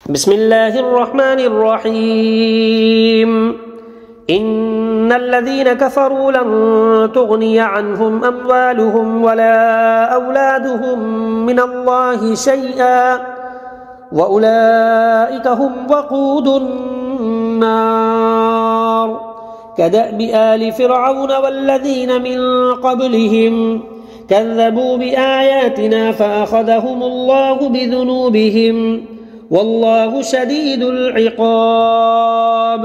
بسم الله الرحمن الرحيم إن الذين كفروا لن تغني عنهم أموالهم ولا أولادهم من الله شيئا وأولئك هم وقود النار كدأب آل فرعون والذين من قبلهم كذبوا بآياتنا فأخذهم الله بذنوبهم والله شديد العقاب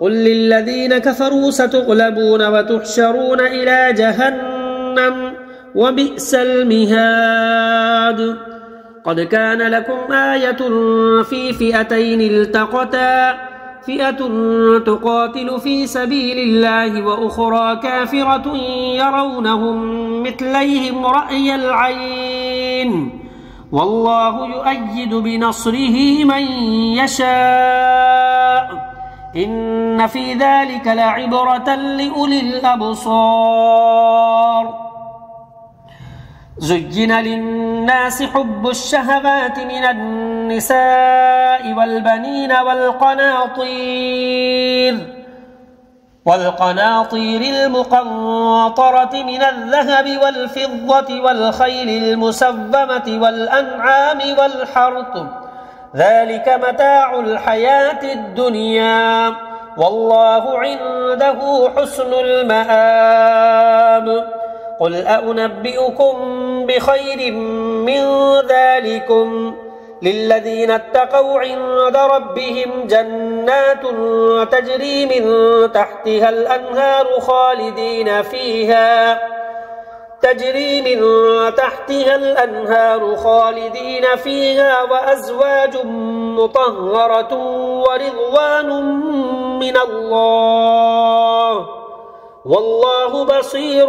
قل للذين كفروا ستغلبون وتحشرون إلى جهنم وبئس المهاد قد كان لكم آية في فئتين التقتا فئة تقاتل في سبيل الله وأخرى كافرة يرونهم مثليهم رأي العين والله يؤيد بنصره من يشاء إن في ذلك لعبرة لأولي الأبصار زين للناس حب الشهوات من النساء والبنين والقناطير المقنطرة من الذهب والفضة والخيل المسومة والأنعام والحرث ذلك متاع الحياة الدنيا والله عنده حسن المآب قل أنبئكم بخير من ذلكم للذين اتقوا عند ربهم جنات تجري من تحتها الأنهار خالدين فيها وأزواج مطهرة ورضوان من الله والله بصير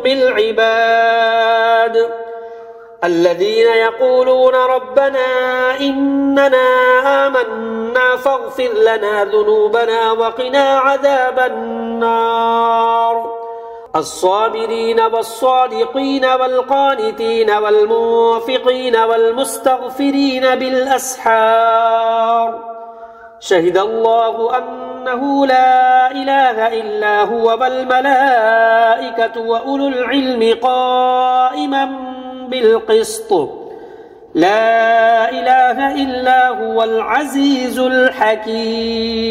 بالعباد الذين يقولون ربنا إننا آمنا فاغفر لنا ذنوبنا وقنا عذاب النار الصابرين والصادقين والقانتين والمنفقين والمستغفرين بالأسحار شهد الله أنه لا إله إلا هو والملائكة وأولو العلم قائما بالقسط لا إله إلا هو العزيز الحكيم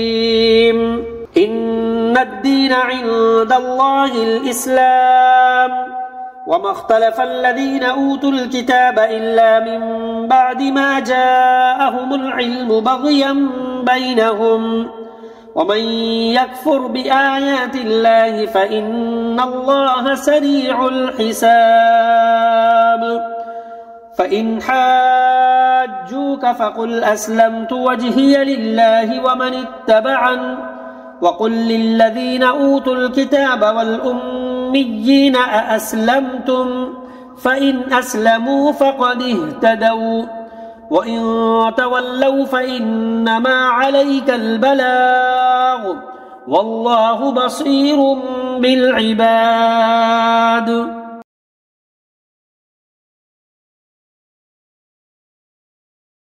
إن الدين عند الله الإسلام وما اختلف الذين أوتوا الكتاب إلا من بعد ما جاءهم العلم بغيا بينهم ومن يكفر بآيات الله فإن الله سريع الحساب فإن حاجوك فقل أسلمت وجهي لله ومن اتبعن وقل للذين أوتوا الكتاب والأميين أأسلمتم فإن أسلموا فقد اهتدوا وإن تولوا فإنما عليك البلاغ والله بصير بالعباد